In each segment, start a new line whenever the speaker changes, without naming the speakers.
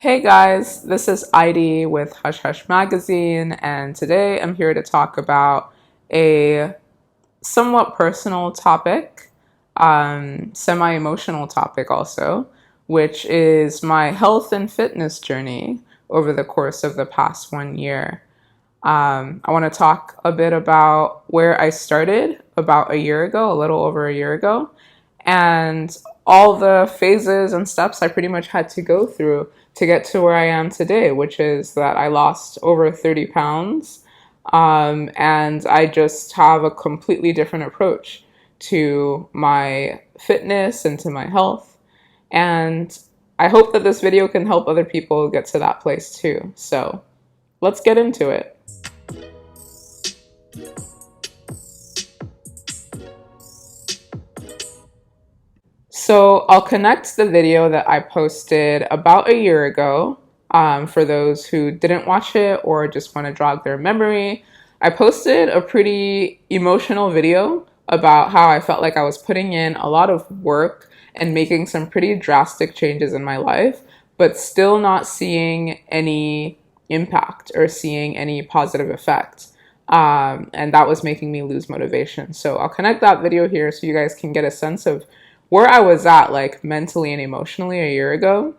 Hey guys, this is Heidi with Hush Hush Magazine, and today I'm here to talk about a somewhat personal topic, semi-emotional topic also, which is my health and fitness journey over the course of the past 1 year. I want to talk a bit about where I started about a year ago, a little over a year ago, and all the phases and steps I pretty much had to go through to get to where I am today, which is that I lost over 30 pounds. And I just have a completely different approach to my fitness and to my health. And I hope that this video can help other people get to that place too. So let's get into it. So I'll connect the video that I posted about a year ago for those who didn't watch it or just want to jog their memory. I posted a pretty emotional video about how I felt like I was putting in a lot of work and making some pretty drastic changes in my life, but still not seeing any impact or seeing any positive effect. And that was making me lose motivation. So I'll connect that video here so you guys can get a sense of where I was at, like mentally and emotionally, a year ago.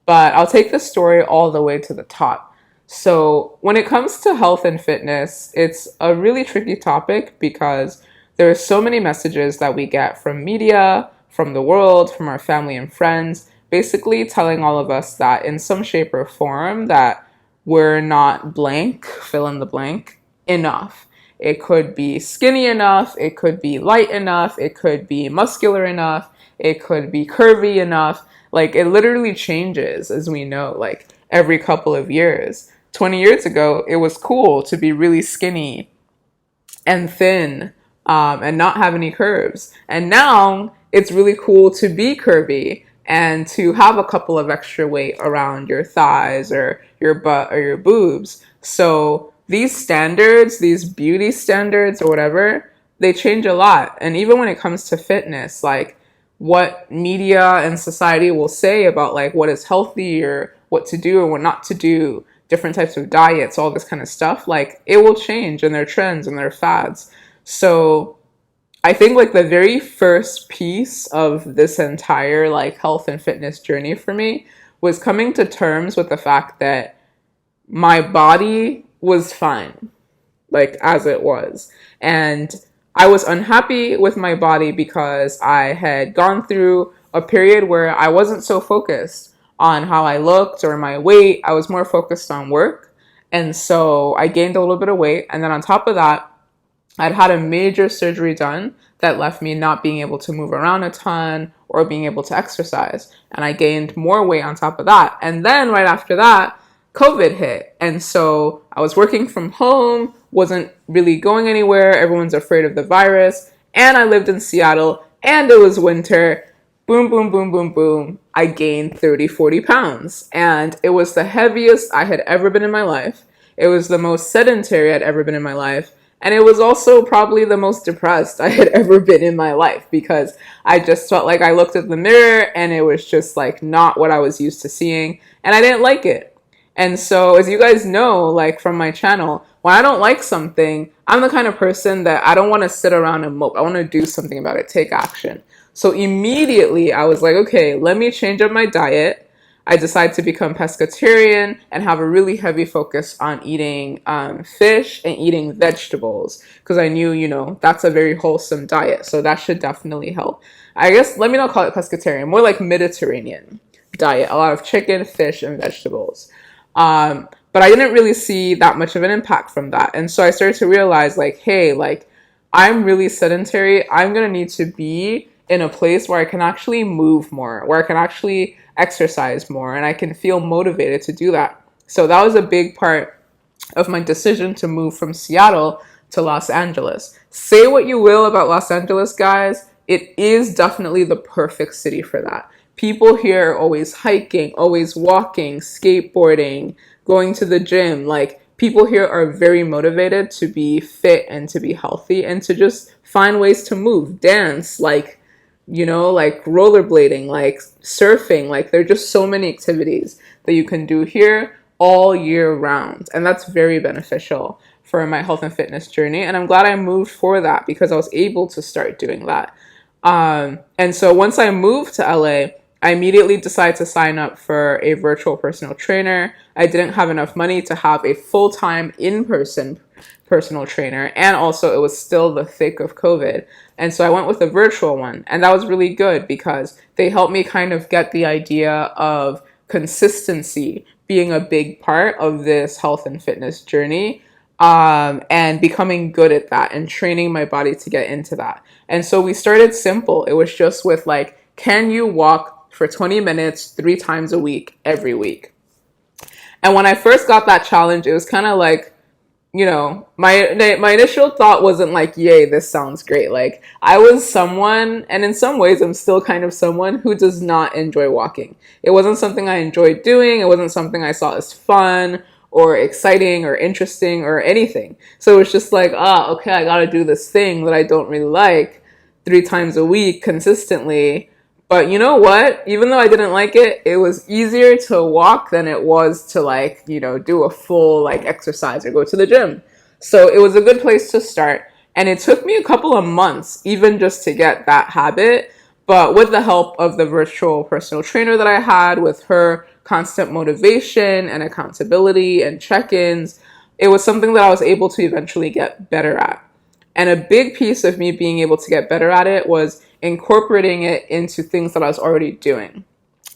But I'll take the story all the way to the top. So when it comes to health and fitness, it's a really tricky topic because there are so many messages that we get from media, from the world, from our family and friends, basically telling all of us that in some shape or form that we're not blank, fill in the blank, enough. It could be skinny enough, it could be light enough, it could be muscular enough, it could be curvy enough. Like, it literally changes, as we know, like every couple of years. 20 years ago, it was cool to be really skinny and thin and not have any curves. And now it's really cool to be curvy and to have a couple of extra weight around your thighs or your butt or your boobs. So these standards, these beauty standards or whatever, they change a lot. And even when it comes to fitness, like what media and society will say about like what is healthy or what to do or what not to do, different types of diets, all this kind of stuff, like it will change and their trends and their fads. So I think like the very first piece of this entire like health and fitness journey for me was coming to terms with the fact that my body was fine, like as it was. And I was unhappy with my body because I had gone through a period where I wasn't so focused on how I looked or my weight. I was more focused on work. And so I gained a little bit of weight. And then on top of that, I'd had a major surgery done that left me not being able to move around a ton or being able to exercise. And I gained more weight on top of that. And then right after that, COVID hit. And so I was working from home, wasn't really going anywhere. Everyone's afraid of the virus. And I lived in Seattle and it was winter. Boom, boom, boom, boom, boom. I gained 30, 40 pounds. And it was the heaviest I had ever been in my life. It was the most sedentary I'd ever been in my life. And it was also probably the most depressed I had ever been in my life because I just felt like I looked at the mirror and it was just like not what I was used to seeing. And I didn't like it. And so, as you guys know, like from my channel, when I don't like something, I'm the kind of person that I don't want to sit around and mope. I want to do something about it, take action. So immediately I was like, okay, let me change up my diet. I decided to become pescatarian and have a really heavy focus on eating fish and eating vegetables because I knew, that's a very wholesome diet. So that should definitely help. I guess, let me not call it pescatarian, more like Mediterranean diet. A lot of chicken, fish, and vegetables. But I didn't really see that much of an impact from that. And so I started to realize like, hey, like I'm really sedentary. I'm going to need to be in a place where I can actually move more, where I can actually exercise more, and I can feel motivated to do that. So that was a big part of my decision to move from Seattle to Los Angeles. Say what you will about Los Angeles, guys. It is definitely the perfect city for that. People here are always hiking, always walking, skateboarding, going to the gym. Like, people here are very motivated to be fit and to be healthy and to just find ways to move, dance, like like rollerblading, like surfing. Like there are just so many activities that you can do here all year round. And that's very beneficial for my health and fitness journey. And I'm glad I moved for that because I was able to start doing that. And so once I moved to LA, I immediately decided to sign up for a virtual personal trainer. I didn't have enough money to have a full-time in-person personal trainer. And also it was still the thick of COVID. And so I went with a virtual one. And that was really good because they helped me kind of get the idea of consistency being a big part of this health and fitness journey, and becoming good at that and training my body to get into that. And so we started simple. It was just with like, can you walk for 20 minutes 3 times a week, every week? And when I first got that challenge, it was kind of like, my initial thought wasn't like, yay, this sounds great. Like I was someone, and in some ways I'm still kind of someone who does not enjoy walking. It wasn't something I enjoyed doing. It wasn't something I saw as fun or exciting or interesting or anything. So it was just like, okay, I got to do this thing that I don't really like 3 times a week consistently. But you know what? Even though I didn't like it, it was easier to walk than it was to like, do a full like exercise or go to the gym. So it was a good place to start. And it took me a couple of months even just to get that habit. But with the help of the virtual personal trainer that I had, with her constant motivation and accountability and check-ins, it was something that I was able to eventually get better at. And a big piece of me being able to get better at it was incorporating it into things that I was already doing.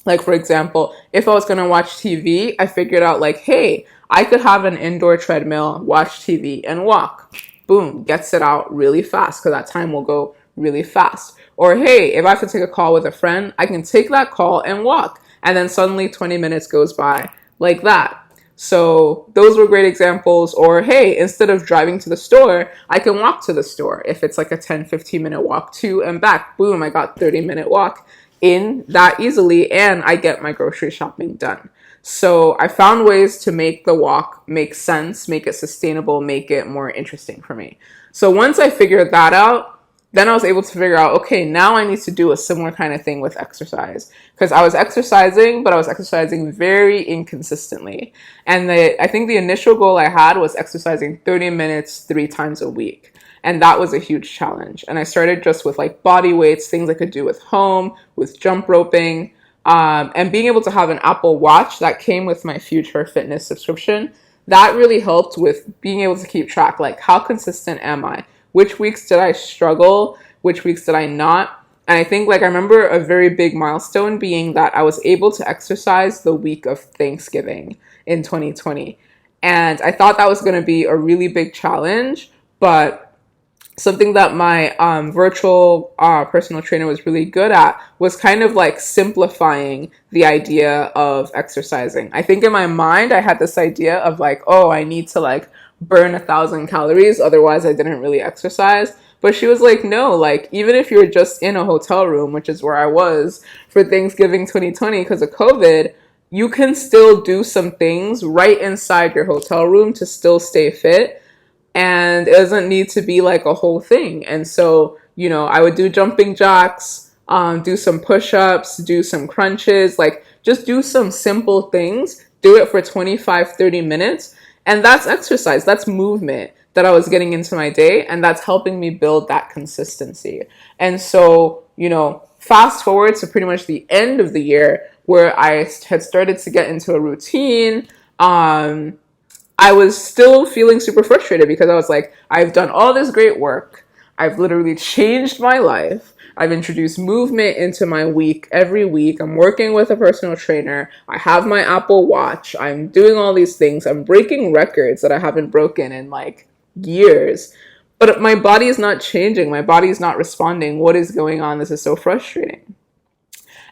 Like, for example, if I was going to watch TV, I figured out like, hey, I could have an indoor treadmill, watch TV, and walk. Boom, gets it out really fast because that time will go really fast. Or hey, if I have to take a call with a friend, I can take that call and walk. And then suddenly 20 minutes goes by like that. So those were great examples. Or hey, instead of driving to the store, I can walk to the store. If it's like a 10-15 minute walk to and back, boom, I got 30-minute walk in that easily, and I get my grocery shopping done. So I found ways to make the walk make sense, make it sustainable, make it more interesting for me. So once I figured that out, then I was able to figure out, okay, now I need to do a similar kind of thing with exercise. Because I was exercising, but I was exercising very inconsistently. And I think the initial goal I had was exercising 30 minutes 3 times a week. And that was a huge challenge. And I started just with like body weights, things I could do with home, with jump roping, and being able to have an Apple Watch that came with my Future Fitness subscription. That really helped with being able to keep track, like how consistent am I? Which weeks did I struggle? Which weeks did I not? And I think like I remember a very big milestone being that I was able to exercise the week of Thanksgiving in 2020. And I thought that was going to be a really big challenge, but something that my virtual personal trainer was really good at was kind of like simplifying the idea of exercising. I think in my mind, I had this idea of like, oh, I need to like burn 1,000 calories, otherwise I didn't really exercise. But she was like, no, like even if you're just in a hotel room, which is where I was for Thanksgiving 2020 because of COVID, you can still do some things right inside your hotel room to still stay fit. And it doesn't need to be like a whole thing. And so, I would do jumping jacks, do some push-ups, do some crunches, like just do some simple things, do it for 25-30 minutes. And that's exercise, that's movement that I was getting into my day. And that's helping me build that consistency. And so, fast forward to pretty much the end of the year where I had started to get into a routine. I was still feeling super frustrated because I was like, I've done all this great work. I've literally changed my life. I've introduced movement into my week every week. I'm working with a personal trainer. I have my Apple Watch. I'm doing all these things. I'm breaking records that I haven't broken in like years. But my body is not changing. My body is not responding. What is going on? This is so frustrating.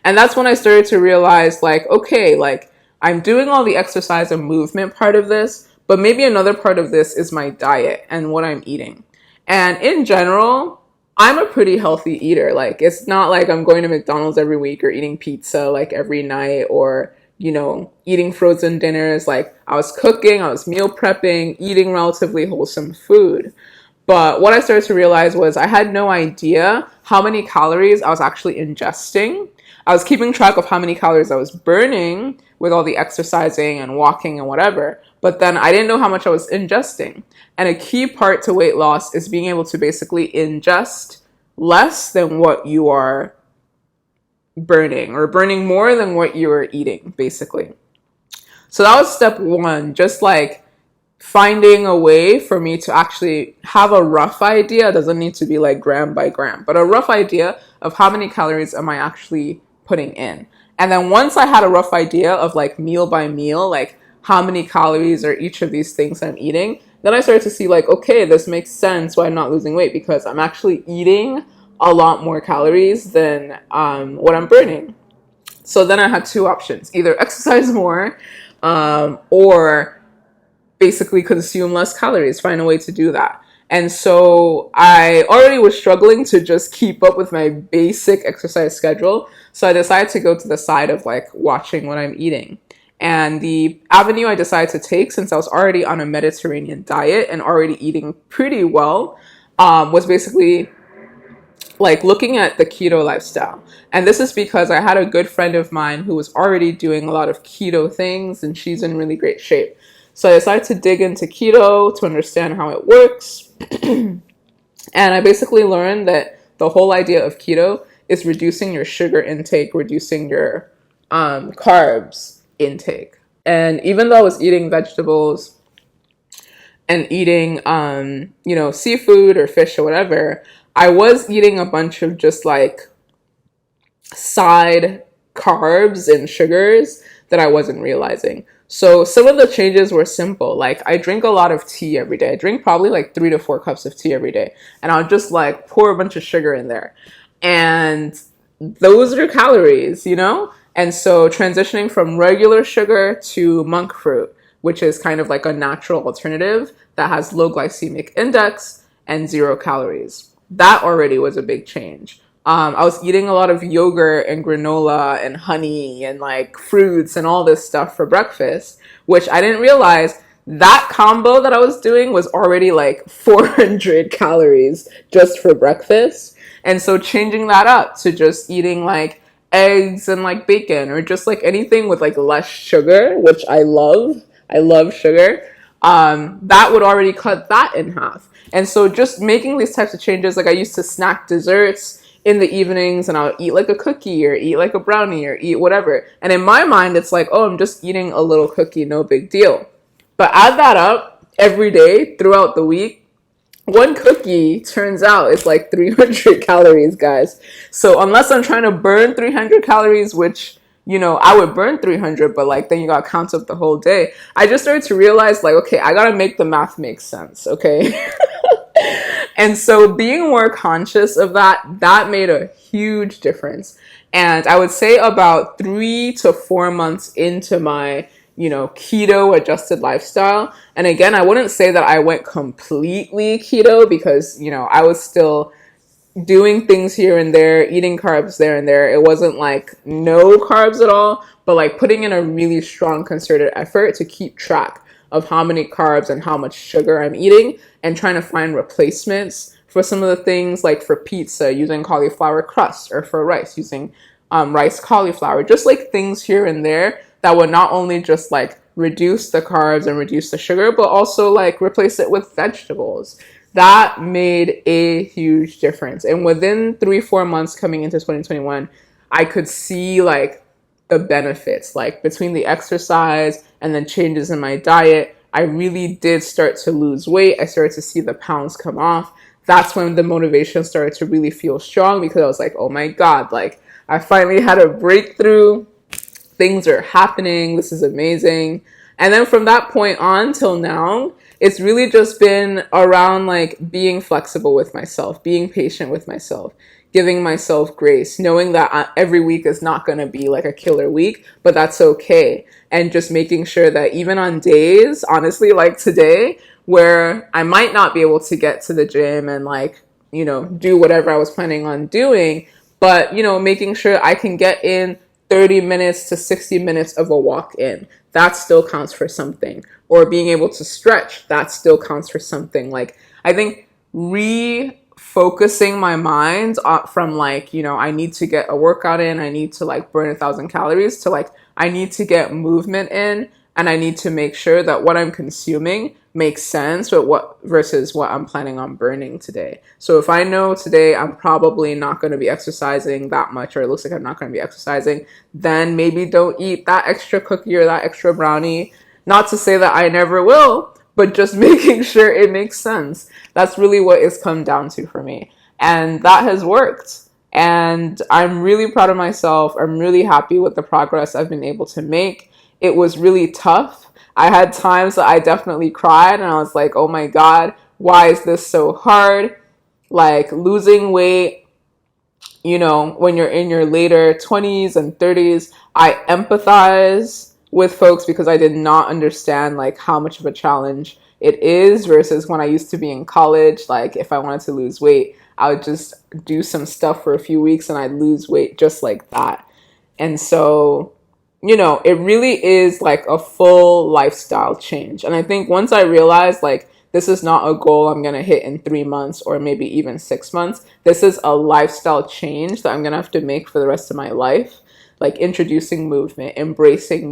And that's when I started to realize like, okay, like I'm doing all the exercise and movement part of this, but maybe another part of this is my diet and what I'm eating. And in general, I'm a pretty healthy eater. Like, it's not like I'm going to McDonald's every week or eating pizza like every night or, eating frozen dinners. Like, I was cooking, I was meal prepping, eating relatively wholesome food. But what I started to realize was I had no idea how many calories I was actually ingesting. I was keeping track of how many calories I was burning with all the exercising and walking and whatever, but then I didn't know how much I was ingesting. And a key part to weight loss is being able to basically ingest less than what you are burning, or burning more than what you are eating, basically. So that was step one, just like finding a way for me to actually have a rough idea. It doesn't need to be like gram by gram, but a rough idea of how many calories am I actually putting in. And then once I had a rough idea of like meal by meal, like how many calories are each of these things I'm eating, then I started to see like, okay, this makes sense why I'm not losing weight, because I'm actually eating a lot more calories than what I'm burning. So then I had two options: either exercise more, or basically consume less calories, find a way to do that. And so I already was struggling to just keep up with my basic exercise schedule. So I decided to go to the side of like watching what I'm eating. And the avenue I decided to take, since I was already on a Mediterranean diet and already eating pretty well, was basically like looking at the keto lifestyle. And this is because I had a good friend of mine who was already doing a lot of keto things, and she's in really great shape. So I decided to dig into keto to understand how it works. And I basically learned that the whole idea of keto is reducing your sugar intake, reducing your carbs intake. And even though I was eating vegetables and eating, seafood or fish or whatever, I was eating a bunch of just like side carbs and sugars that I wasn't realizing. So some of the changes were simple. Like I drink a lot of tea every day. I drink probably like 3 to 4 cups of tea every day. And I'll just like pour a bunch of sugar in there. And those are calories, you know? And so transitioning from regular sugar to monk fruit, which is kind of like a natural alternative that has low glycemic index and 0 calories. That already was a big change. I was eating a lot of yogurt and granola and honey and like fruits and all this stuff for breakfast, which I didn't realize that combo that I was doing was already like 400 calories just for breakfast. And so changing that up to just eating like eggs and like bacon, or just like anything with like less sugar, which I love. I love sugar. That would already cut that in half. And so just making these types of changes, like I used to snack desserts in the evenings, and I'll eat like a cookie or eat like a brownie or eat whatever. And in my mind, it's like, oh, I'm just eating a little cookie, no big deal. But add that up every day throughout the week, one cookie turns out it's like 300 calories, guys. So unless I'm trying to burn 300 calories, which, I would burn 300, but like then you got to count up the whole day. I just started to realize like, okay, I got to make the math make sense. Okay. And so being more conscious of that made a huge difference. And I would say about 3 to 4 months into my, keto adjusted lifestyle. And again, I wouldn't say that I went completely keto, because, I was still doing things here and there, eating carbs there and there. It wasn't like no carbs at all, but like putting in a really strong concerted effort to keep track of how many carbs and how much sugar I'm eating, and trying to find replacements for some of the things, like for pizza, using cauliflower crust, or for rice, using rice cauliflower, just like things here and there that would not only just like reduce the carbs and reduce the sugar, but also like replace it with vegetables. That made a huge difference. And within 3-4 months coming into 2021, I could see like the benefits, like between the exercise and then changes in my diet. I really did start to lose weight. I started to see the pounds come off. That's when the motivation started to really feel strong, because I was like, oh my God, like I finally had a breakthrough. Things are happening. This is amazing. And then from that point on till now, it's really just been around like being flexible with myself, being patient with myself, giving myself grace, knowing that every week is not going to be like a killer week, but that's okay. And just making sure that even on days, honestly, like today, where I might not be able to get to the gym and like, do whatever I was planning on doing, but, making sure I can get in 30 minutes to 60 minutes of a walk in. That still counts for something. Or being able to stretch, that still counts for something. Like, I think refocusing my mind from like, I need to get a workout in, I need to like burn 1,000 calories, to like, I need to get movement in, and I need to make sure that what I'm consuming makes sense with what versus what I'm planning on burning today. So if I know today I'm probably not going to be exercising that much, or it looks like I'm not going to be exercising, then maybe don't eat that extra cookie or that extra brownie. Not to say that I never will, but just making sure it makes sense. That's really what it's come down to for me. And that has worked. And I'm really proud of myself. I'm really happy with the progress I've been able to make. It was really tough. I had times that I definitely cried and I was like, oh my God, why is this so hard? Like losing weight, when you're in your later 20s and 30s, I empathize with folks because I did not understand like how much of a challenge it is versus when I used to be in college. Like if I wanted to lose weight, I would just do some stuff for a few weeks and I'd lose weight just like that. And so, it really is like a full lifestyle change. And I think once I realized like this is not a goal I'm going to hit in 3 months or maybe even 6 months, this is a lifestyle change that I'm going to have to make for the rest of my life. Like introducing movement, embracing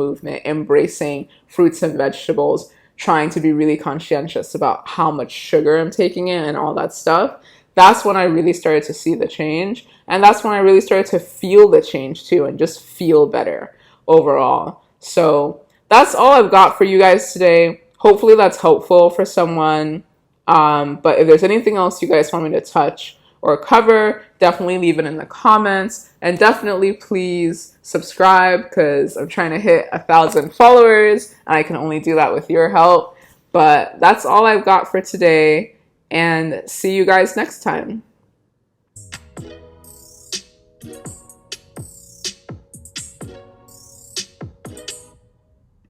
fruits and vegetables, trying to be really conscientious about how much sugar I'm taking in and all that stuff. That's when I really started to see the change. And that's when I really started to feel the change too and just feel better overall. So that's all I've got for you guys today. Hopefully that's helpful for someone. But if there's anything else you guys want me to touch or cover, definitely leave it in the comments. And definitely please subscribe because I'm trying to hit 1,000 followers and I can only do that with your help. But that's all I've got for today, and see you guys next time.